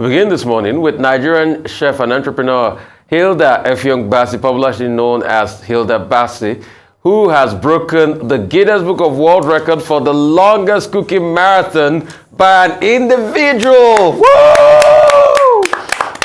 We begin this morning with Nigerian chef and entrepreneur Hilda Bassi, popularly known as Hilda Bassi, who has broken the Guinness Book of World Record for the longest cooking marathon by an individual. Woo!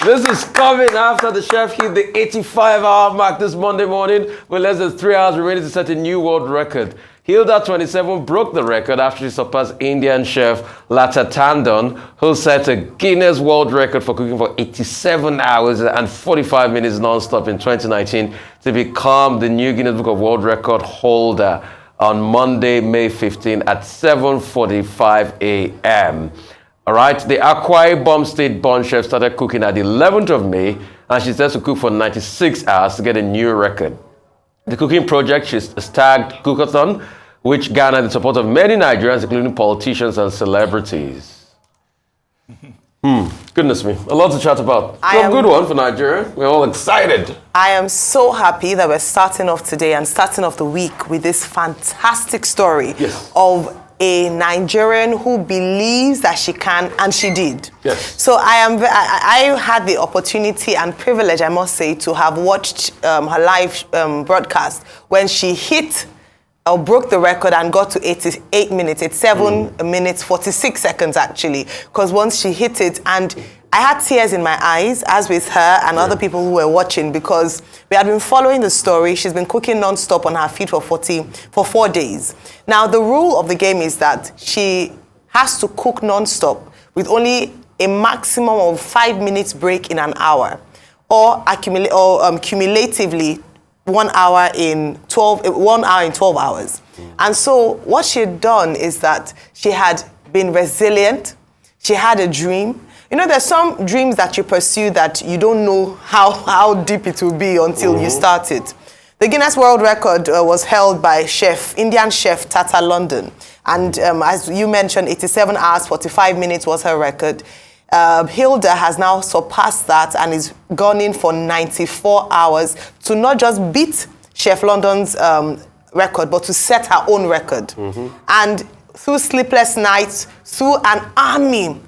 This is coming after the chef hit the 85-hour mark this Monday morning with less than 3 hours remaining to set a new world record. Hilda, 27, broke the record after she surpassed Indian chef Lata Tandon, who set a Guinness World Record for cooking for 87 hours and 45 minutes non-stop in 2019 to become the new Guinness Book of World Record holder on Monday, May 15 at 7:45 a.m. All right, the Akwa Ibom state-born chef started cooking at the 11th of May, and she says to cook for 96 hours to get a new record. The cooking project, she's tagged Cookathon, which garnered the support of many Nigerians, including politicians and celebrities. Goodness me, a lot to chat about. A good one for Nigeria. We're all excited. I am so happy that we're starting off today and starting off the week with this fantastic story of a Nigerian who believes that she can, and she did. Yes. So I had the opportunity and privilege, I must say, to have watched her live broadcast when she hit or broke the record and got to 88 minutes. It's 7 minutes, 46 seconds actually, because once she hit it, and I had tears in my eyes, as with her and other people who were watching, because we had been following the story. She's been cooking non-stop on her feet for 4 days. Now, the rule of the game is that she has to cook non-stop with only a maximum of 5 minutes break in an hour, or cumulatively 1 hour in 12 hours. And so what she had done is that she had been resilient. She had a dream. You know, there's some dreams that you pursue that you don't know how deep it will be until you start it. The Guinness World Record was held by Indian chef Tata London. And as you mentioned, 87 hours, 45 minutes was her record. Hilda has now surpassed that and is gone in for 94 hours to not just beat Chef London's record, but to set her own record. And through sleepless nights, through an army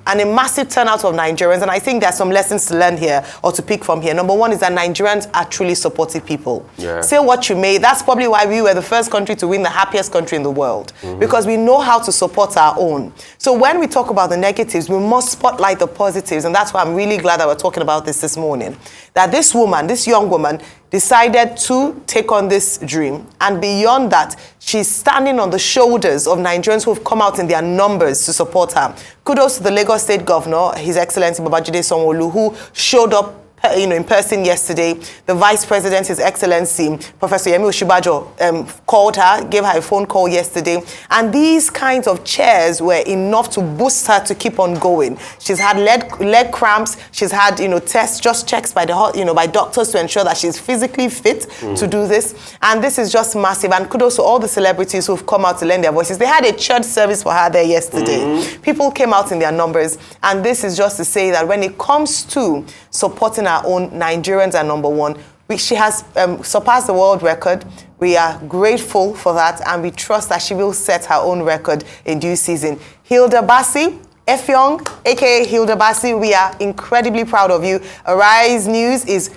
and a massive turnout of Nigerians, and I think there's some lessons to learn here or to pick from here. Number one is that Nigerians are truly supportive people. Say what you may, that's probably why we were the first country to win the happiest country in the world, because we know how to support our own. So when we talk about the negatives, we must spotlight the positives, and that's why I'm really glad that we're talking about this morning. That this woman, this young woman, decided to take on this dream, and beyond that, she's standing on the shoulders of Nigerians who have come out in their numbers to support her. Kudos to the Lagos State Governor, His Excellency Babajide Sanwo-Olu, who showed up in person yesterday. The Vice President, His Excellency, Professor Yemi Osinbajo, called her, gave her a phone call yesterday. And these kinds of cheers were enough to boost her to keep on going. She's had leg cramps. She's had, checks by by doctors to ensure that she's physically fit to do this. And this is just massive. And kudos to all the celebrities who've come out to lend their voices. They had a church service for her there yesterday. People came out in their numbers. And this is just to say that when it comes to supporting our own, Nigerians are number one. She has surpassed the world record. We are grateful for that, and we trust that she will set her own record in due season. Hilda Bassi, Effiong, aka Hilda Bassi, we are incredibly proud of you. Arise News is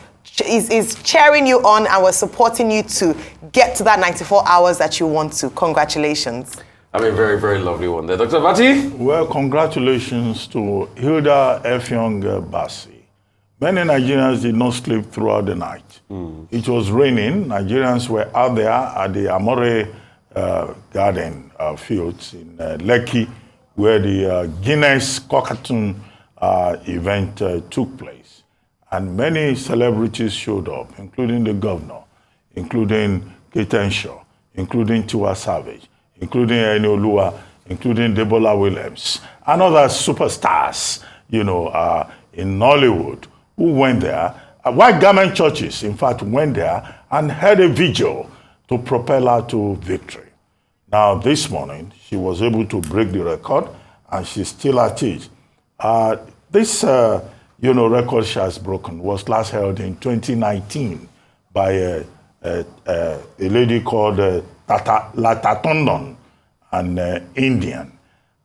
cheering you on, and we're supporting you to get to that 94 hours that you want to. Congratulations. I mean, very, very lovely one there. Dr. Bati? Well, congratulations to Hilda Effiong Bassi. Many Nigerians did not sleep throughout the night. It was raining. Nigerians were out there at the Amore Garden fields in Lekki, where the Guinness Cookathon event took place. And many celebrities showed up, including the governor, including Keita Shaw, including Tiwa Savage, including Eniolua, including Debola Williams, and other superstars, in Nollywood, who went there. White garment churches, in fact, went there and held a vigil to propel her to victory. Now, this morning, she was able to break the record, and she's still at it. This, record she has broken was last held in 2019 by a lady called Lata Tandon, an Indian.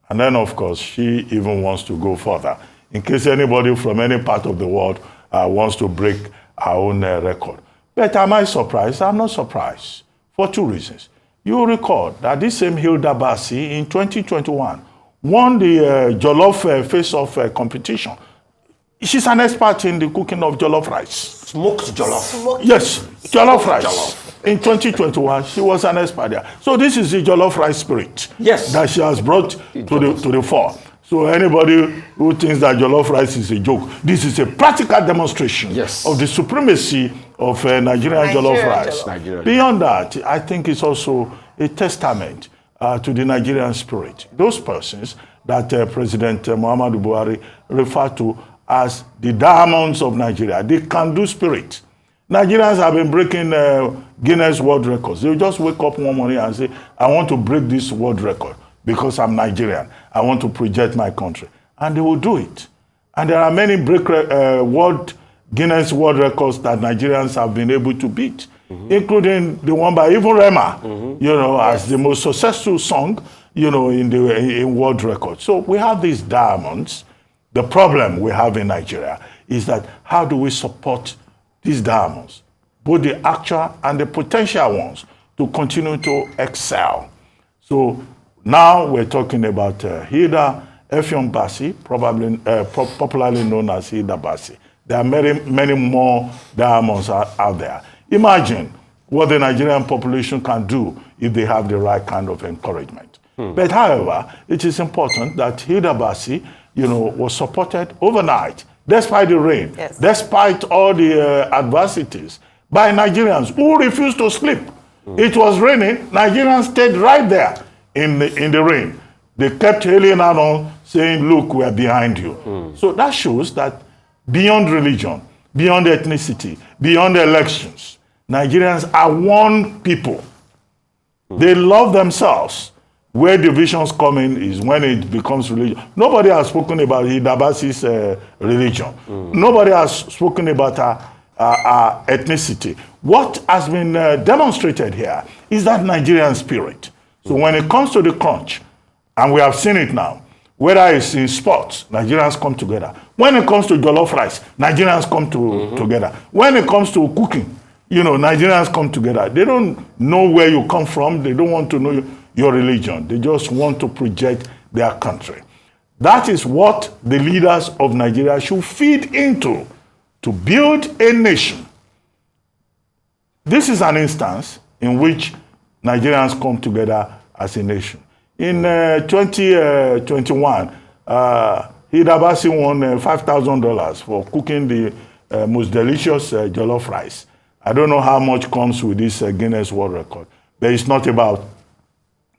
And then, of course, she even wants to go further. in case anybody from any part of the world wants to break our own record. But am I surprised? I'm not surprised for two reasons. You recall that this same Hilda Bassi in 2021 won the Jollof face-off competition. She's an expert in the cooking of jollof rice. Smoked jollof. Yes, jollof rice. Jollof. In 2021, she was an expert there. So this is the jollof rice spirit that she has brought to the fore. So anybody who thinks that jollof rice is a joke, this is a practical demonstration of the supremacy of Nigerian jollof rice. Beyond that, I think it's also a testament to the Nigerian spirit. Those persons that President Muhammadu Buhari referred to as the diamonds of Nigeria, the can-do spirit. Nigerians have been breaking Guinness World Records. They just wake up one morning and say, I want to break this world record because I'm Nigerian. I want to project my country. And they will do it. And there are many Guinness World Records that Nigerians have been able to beat, including the one by even Rema, as the most successful song, in world records. So we have these diamonds. The problem we have in Nigeria is that how do we support these diamonds, both the actual and the potential ones, to continue to excel? So now we're talking about Hilda Bassi, probably popularly known as Hilda Bassi. There are many, many more diamonds out there. Imagine what the Nigerian population can do if they have the right kind of encouragement. But however, it is important that Hilda Bassi, was supported overnight, despite the rain, despite all the adversities, by Nigerians who refused to sleep. It was raining. Nigerians stayed right there in the rain. They kept hailing on, saying, look, we're behind you. So that shows that beyond religion, beyond ethnicity, beyond elections, Nigerians are one people. They love themselves. Where divisions come in is when it becomes religion. Nobody has spoken about Hilda Bassi's religion. Nobody has spoken about our ethnicity. What has been demonstrated here is that Nigerian spirit. So when it comes to the crunch, and we have seen it now, whether it's in sports, Nigerians come together. When it comes to jollof rice, Nigerians come together. When it comes to cooking, Nigerians come together. They don't know where you come from. They don't want to know your religion. They just want to project their country. That is what the leaders of Nigeria should feed into to build a nation. This is an instance in which Nigerians come together as a nation. In 2021, Hilda Bassi won $5,000 for cooking the most delicious jollof rice. I don't know how much comes with this Guinness World Record, but it's not about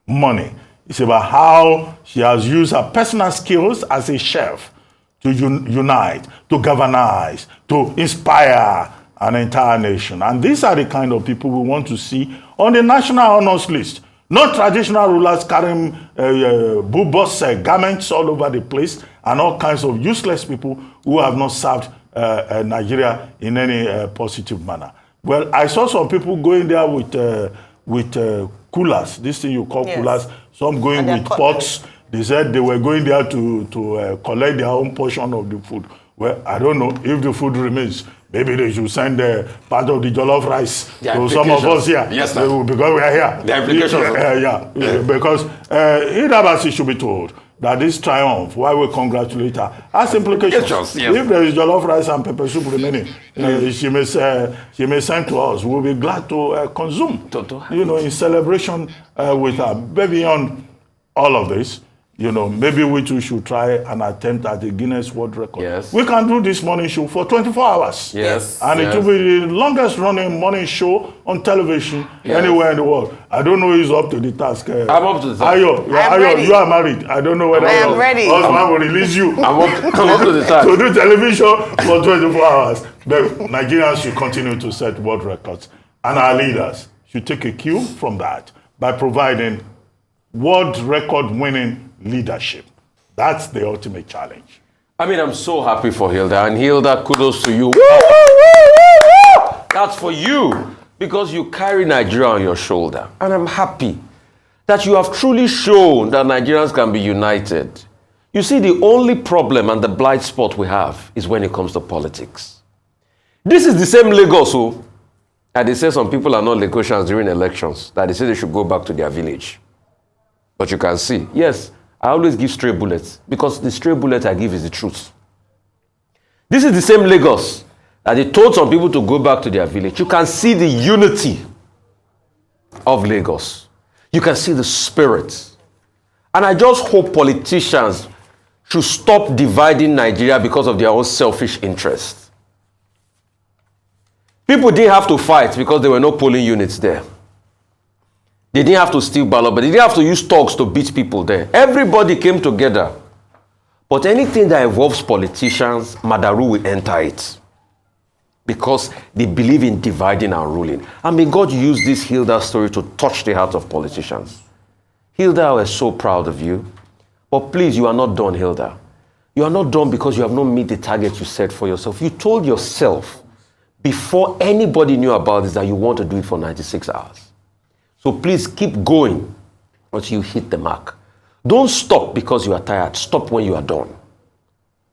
money. It's about how she has used her personal skills as a chef to unite, to galvanize, to inspire an entire nation. And these are the kind of people we want to see on the national honors list. Not traditional rulers carrying bulbous garments all over the place and all kinds of useless people who have not served Nigeria in any positive manner. Well, I saw some people going there with coolers, this thing you call coolers, some going with pots. They said they were going there to collect their own portion of the food. Well, I don't know if the food remains. Maybe they should send part of the jollof rice to some of us here. Yes, because we are here. The implications. Because Hilda Bassi should be told that this triumph, why we congratulate her, has implications. Yes. If there is jollof rice and pepper soup remaining, she may send to us. We'll be glad to consume, in celebration with her. But beyond all of this, maybe we too should try an attempt at the Guinness World Record. Yes. We can do this morning show for 24 hours. Yes. And it will be the longest running morning show on television anywhere in the world. I don't know who's up to the task. I'm up to the task. Ayo, you are married. I don't know whether I am ready. husband will release you. I'm up to the task. To do television for 24 hours. But Nigerians should continue to set world records. And our leaders should take a cue from that by providing world record winning leadership. That's the ultimate challenge. I mean, I'm so happy for Hilda. And Hilda, kudos to you. Woo, woo, woo, woo. That's for you. Because you carry Nigeria on your shoulder. And I'm happy that you have truly shown that Nigerians can be united. You see, the only problem and the blind spot we have is when it comes to politics. This is the same Lagos who, and they say some people are not Lagosians during elections, that they say they should go back to their village. But you can see, yes, I always give stray bullets because the stray bullet I give is the truth. This is the same Lagos that they told some people to go back to their village. You can see the unity of Lagos. You can see the spirit. And I just hope politicians should stop dividing Nigeria because of their own selfish interests. People didn't have to fight because there were no polling units there. They didn't have to steal ballot, but they didn't have to use thugs to beat people there. Everybody came together. But anything that involves politicians, Madaru will enter it. Because they believe in dividing and ruling. And may God use this Hilda story to touch the heart of politicians. Hilda, we're so proud of you. But please, you are not done, Hilda. You are not done because you have not met the target you set for yourself. You told yourself before anybody knew about this that you want to do it for 96 hours. So please keep going until you hit the mark. Don't stop because you are tired. Stop when you are done.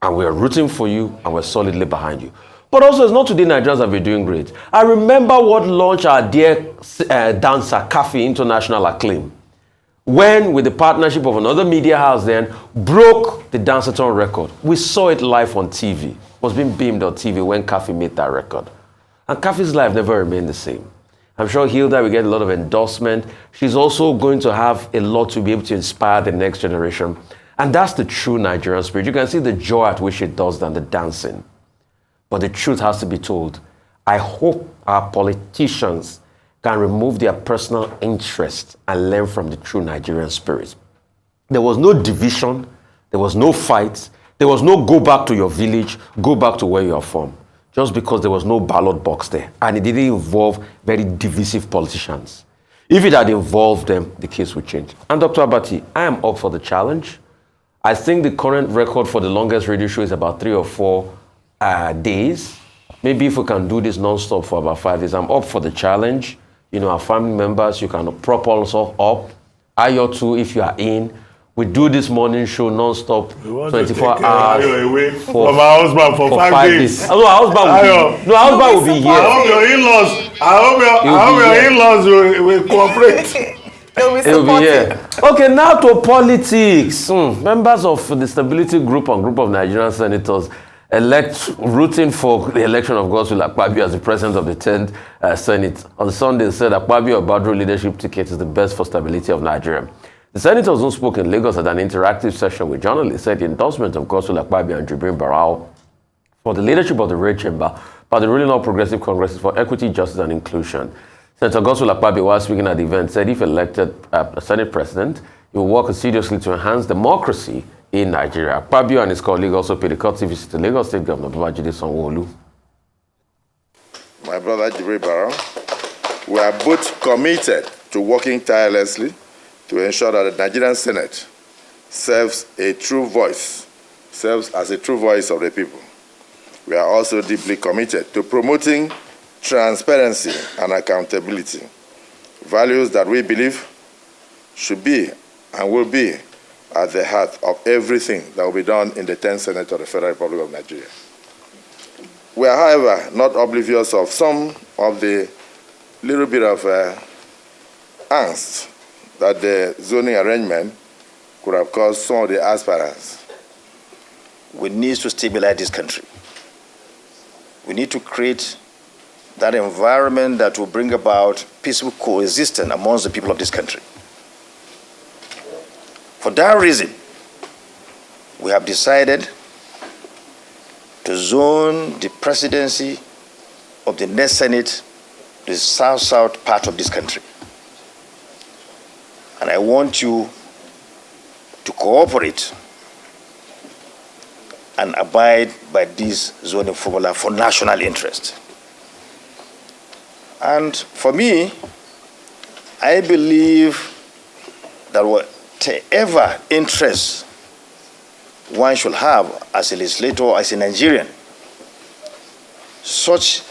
And we are rooting for you and we're solidly behind you. But also, it's not today Nigerians have been doing great. I remember what launched our dear dancer, Kafi, international acclaim. When, with the partnership of another media house then, broke the Danceathon record. We saw it live on TV. It was being beamed on TV when Kafi made that record. And Kafi's life never remained the same. I'm sure Hilda will get a lot of endorsement. She's also going to have a lot to be able to inspire the next generation. And that's the true Nigerian spirit. You can see the joy at which it does than the dancing. But the truth has to be told. I hope our politicians can remove their personal interest and learn from the true Nigerian spirit. There was no division. There was no fight. There was no go back to your village, go back to where you are from. Just because there was no ballot box there. And it didn't involve very divisive politicians. If it had involved them, the case would change. And Dr. Abati, I am up for the challenge. I think the current record for the longest radio show is about 3 or 4 days. Maybe if we can do this non-stop for about 5 days, I'm up for the challenge. You know, our family members, you can prop also up. Ayo too, if you are in. We do this morning show non-stop, 24 hours. Away from my husband for 5 days. Oh, our husband will be here. I hope your in-laws, I hope your in-laws will cooperate. He'll be here. Okay, now to politics. Members of the Stability Group and Group of Nigerian Senators rooting for the election of Godswill Akpabio as the president of the 10th Senate. On Sunday, said Akpabio Obadro leadership ticket is the best for stability of Nigeria. The senators who spoke in Lagos at an interactive session with journalists said the endorsement of Godswill Akpabio and Jibrin Barao for the leadership of the Red Chamber by the ruling All Progressive Congress for equity, justice, and inclusion. Senator Godswill Akpabio, while speaking at the event, said if elected Senate president, he will work assiduously to enhance democracy in Nigeria. Akpabio and his colleague also paid a courtesy visit to Lagos State Governor Babajide Sanwo-Olu. My brother Jibrin Barao, we are both committed to working tirelessly to ensure that the Nigerian Senate serves as a true voice of the people. We are also deeply committed to promoting transparency and accountability, values that we believe should be and will be at the heart of everything that will be done in the 10th Senate of the Federal Republic of Nigeria. We are, however, not oblivious of some of the little bit of angst that the zoning arrangement could have caused some of the aspirants. We need to stabilize this country. We need to create that environment that will bring about peaceful coexistence amongst the people of this country. For that reason, we have decided to zone the presidency of the next Senate to the south-south part of this country. And I want you to cooperate and abide by this zoning formula for national interest. And for me, I believe that whatever interest one should have as a legislator, as a Nigerian, such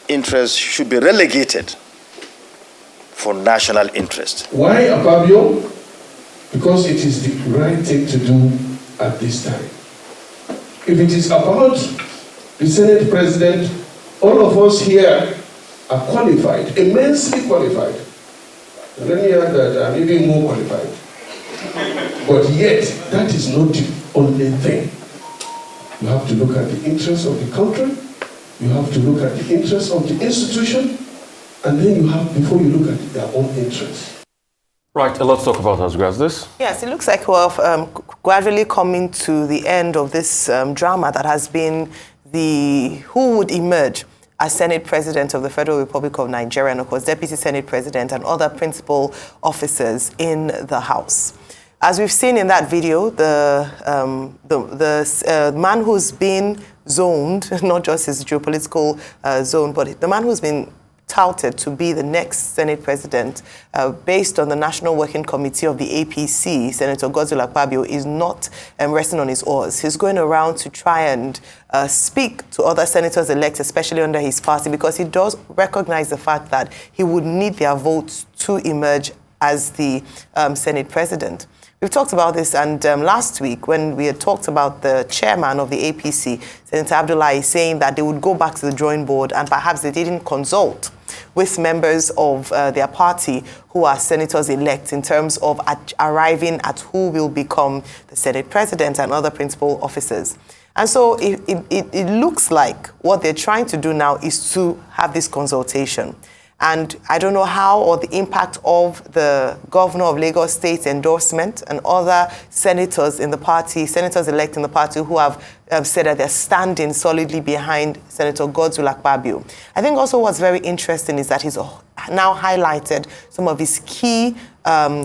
interest should be relegated for national interest. Why Akpabio? Because it is the right thing to do at this time. If it is about the Senate President, all of us here are qualified, immensely qualified. And let me add that I'm even more qualified. But yet, that is not the only thing. You have to look at the interests of the country, you have to look at the interests of the institution, and then you have, before you look at their own interests. Right, let's talk about as regards this. Yes, it looks like we're gradually coming to the end of this drama that has been who would emerge as Senate President of the Federal Republic of Nigeria, and of course Deputy Senate President and other principal officers in the House. As we've seen in that video, the man who's been zoned, not just his geopolitical zone, but the man who's been touted to be the next Senate President, based on the National Working Committee of the APC, Senator Godswill Akpabio, is not resting on his oars. He's going around to try and speak to other senators-elect, especially under his party, because he does recognize the fact that he would need their votes to emerge as the Senate President. We've talked about this, and last week when we had talked about the chairman of the APC, Senator Abdullahi, saying that they would go back to the drawing board and perhaps they didn't consult with members of their party who are senators-elect in terms of arriving at who will become the Senate President and other principal officers. And so it looks like what they're trying to do now is to have this consultation. And I don't know how, or the impact of the governor of Lagos State's endorsement and other senators in the party, senators-elect in the party who have said that they're standing solidly behind Senator Godswill Akpabio. I think also what's very interesting is that he's now highlighted some of his key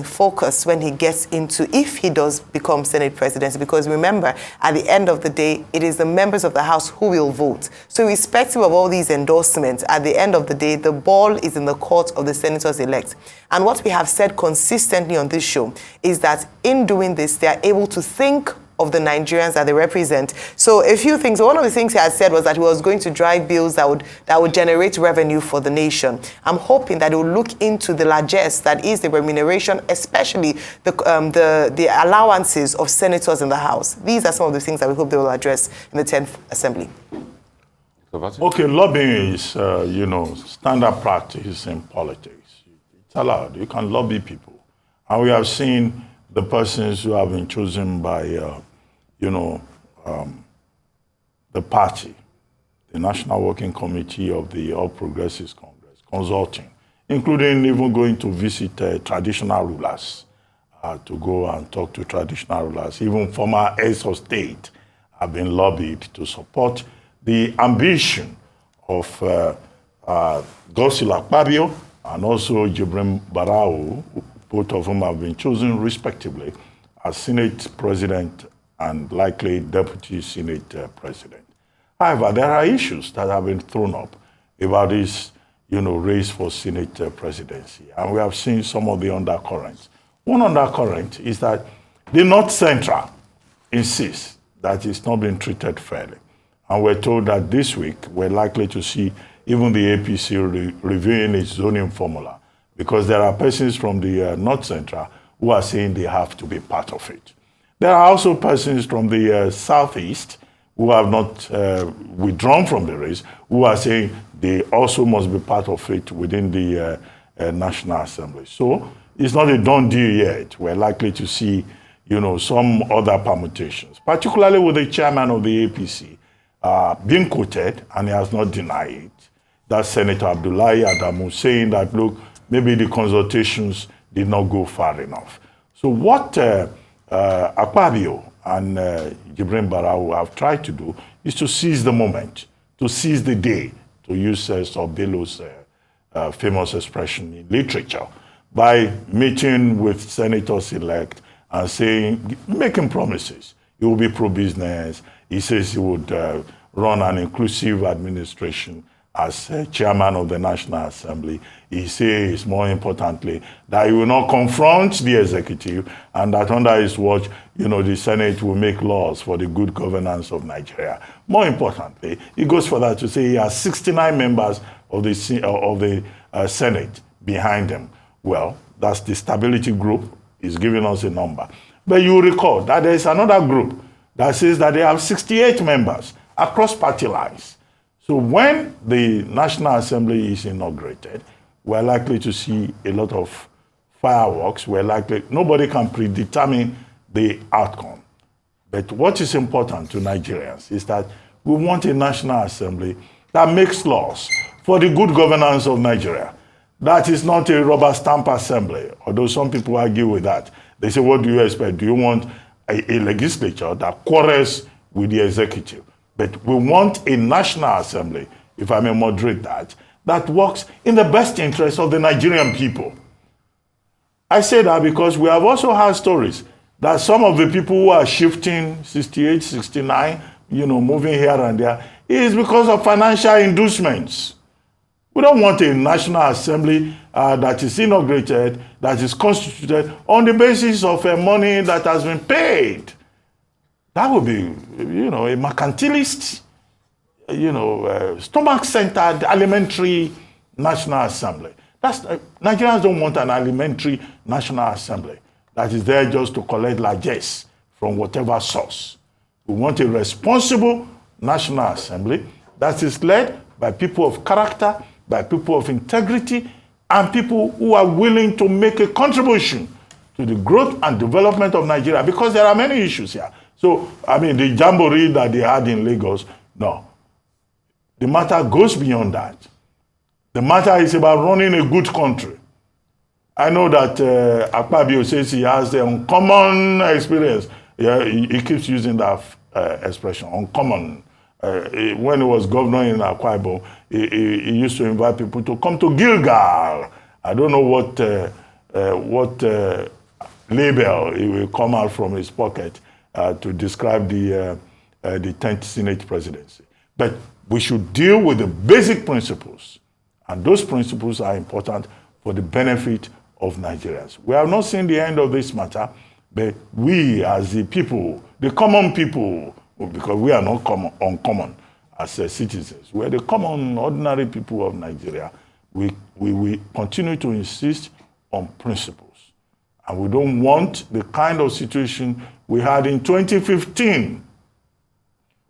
focus when he gets into, if he does become Senate President, because remember, at the end of the day, it is the members of the House who will vote. So irrespective of all these endorsements, at the end of the day, the ball is in the court of the senators-elect. And what we have said consistently on this show is that in doing this, they are able to think of the Nigerians that they represent. So a few things. One of the things he had said was that he was going to drive bills that would generate revenue for the nation. I'm hoping that he will look into the largesse that is the remuneration, especially the allowances of senators in the House. These are some of the things that we hope they will address in the 10th Assembly. Okay, lobbying is, standard practice in politics. It's allowed. You can lobby people. And we have seen the persons who have been chosen by the party, the National Working Committee of the All Progressives Congress, consulting, including even going to visit traditional rulers, to go and talk to traditional rulers. Even former heads of state have been lobbied to support the ambition of Godswill Akpabio and also Jibrin Barau, both of whom have been chosen respectively as Senate President and likely Deputy Senate President. However, there are issues that have been thrown up about this, race for Senate presidency, and we have seen some of the undercurrents. One undercurrent is that the North Central insists that it's not being treated fairly, and we're told that this week we're likely to see even the APC reviewing its zoning formula, because there are persons from the North Central who are saying they have to be part of it. There are also persons from the Southeast who have not withdrawn from the race, who are saying they also must be part of it within the National Assembly. So it's not a done deal yet. We're likely to see, some other permutations, particularly with the chairman of the APC being quoted, and he has not denied it. That's Senator Abdullahi Adamu saying that, look, maybe the consultations did not go far enough. So what Akpabio and Jibrin Barau have tried to do is to seize the moment, to seize the day, to use Bello's famous expression in literature, by meeting with senators-elect and saying, making promises. He will be pro-business. He says he would run an inclusive administration as chairman of the National Assembly. He says, more importantly, that he will not confront the executive, and that under his watch, the Senate will make laws for the good governance of Nigeria. More importantly, he goes further to say he has 69 members of the Senate behind him. Well, that's the stability group. He's giving us a number. But you recall that there is another group that says that they have 68 members across party lines. So when the National Assembly is inaugurated, we're likely to see a lot of fireworks. Nobody can predetermine the outcome. But what is important to Nigerians is that we want a National Assembly that makes laws for the good governance of Nigeria. That is not a rubber stamp assembly, although some people argue with that. They say, what do you expect? Do you want a legislature that quarrels with the executive? But we want a National Assembly, if I may moderate that works in the best interest of the Nigerian people. I say that because we have also had stories that some of the people who are shifting 68, 69, moving here and there, is because of financial inducements. We don't want a National Assembly that is inaugurated, that is constituted on the basis of money that has been paid. That would be, a mercantilist, stomach-centered alimentary National Assembly. Nigerians don't want an alimentary National Assembly that is there just to collect largesse from whatever source. We want a responsible National Assembly that is led by people of character, by people of integrity, and people who are willing to make a contribution to the growth and development of Nigeria, because there are many issues here. So, the jamboree that they had in Lagos, no. The matter goes beyond that. The matter is about running a good country. I know that Akpabio says he has the uncommon experience. Yeah, he keeps using that expression, uncommon. When he was governor in Akwa Ibom, he used to invite people to come to Gilgal. I don't know what label he will come out from his pocket to describe the 10th Senate presidency. But we should deal with the basic principles, and those principles are important for the benefit of Nigerians. We have not seen the end of this matter, but we as the people, the common people, because we are not uncommon as citizens, we are the common, ordinary people of Nigeria, we continue to insist on principles. And we don't want the kind of situation we had in 2015,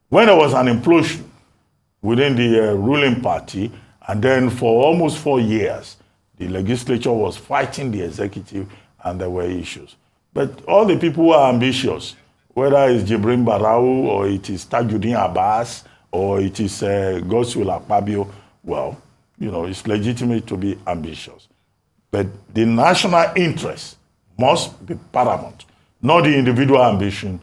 when there was an implosion within the ruling party, and then for almost 4 years, the legislature was fighting the executive, and there were issues. But all the people who are ambitious, whether it's Jibrin Barau, or it is Tajuddin Abbas, or it is Godswill Akpabio, well, it's legitimate to be ambitious. But the national interest must be paramount, not the individual ambition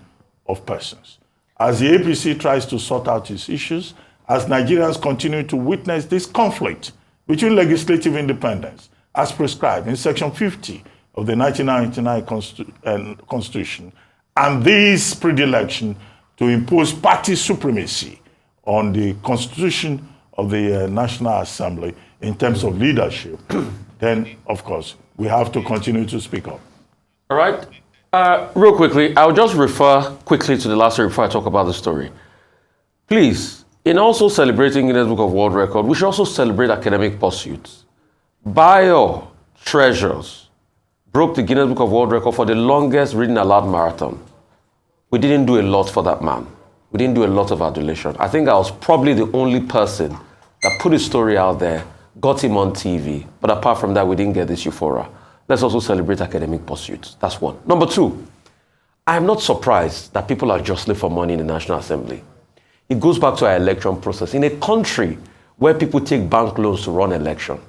of persons. As the APC tries to sort out its issues, as Nigerians continue to witness this conflict between legislative independence, as prescribed in Section 50 of the 1999 Constitution, and this predilection to impose party supremacy on the Constitution of the National Assembly in terms of leadership, then, of course, we have to continue to speak up. All right. Real quickly, I'll just refer quickly to the last story before I talk about the story. Please, in also celebrating Guinness Book of World Record, we should also celebrate academic pursuits. Bio Treasures broke the Guinness Book of World Record for the longest reading aloud marathon. We didn't do a lot for that man. We didn't do a lot of adulation. I think I was probably the only person that put his story out there, got him on TV. But apart from that, we didn't get this euphoria. Let's also celebrate academic pursuits. That's one. Number two, I am not surprised that people are jostling for money in the National Assembly. It goes back to our election process. In a country where people take bank loans to run election,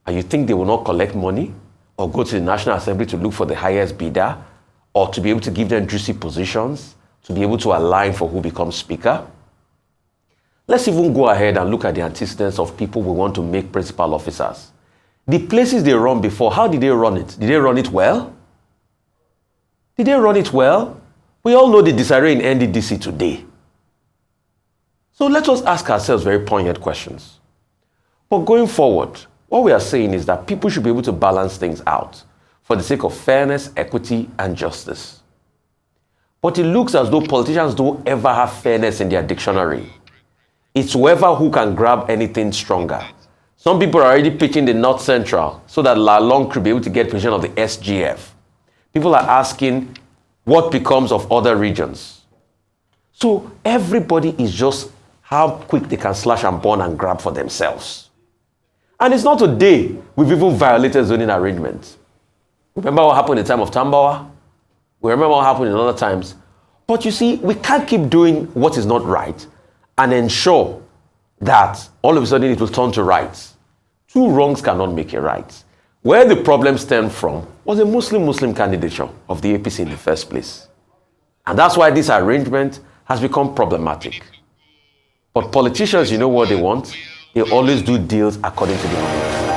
and you think they will not collect money or go to the National Assembly to look for the highest bidder or to be able to give them juicy positions, to be able to align for who becomes speaker? Let's even go ahead and look at the antecedents of people we want to make principal officers. The places they run before, how did they run it? Did they run it well? Did they run it well? We all know the disarray in NDDC today. So let us ask ourselves very poignant questions. But going forward, what we are saying is that people should be able to balance things out for the sake of fairness, equity, and justice. But it looks as though politicians don't ever have fairness in their dictionary. It's whoever who can grab anything stronger. Some people are already pitching the North Central so that Lalong could be able to get position of the SGF. People are asking what becomes of other regions. So everybody is just how quick they can slash and burn and grab for themselves. And it's not today we've even violated zoning arrangements. Remember what happened in the time of Tambawa? We remember what happened in other times. But you see, we can't keep doing what is not right and ensure that all of a sudden it will turn to right. Two wrongs cannot make a right. Where the problem stemmed from was a Muslim candidature of the APC in the first place. And that's why this arrangement has become problematic. But politicians, you know what they want? They always do deals according to the money.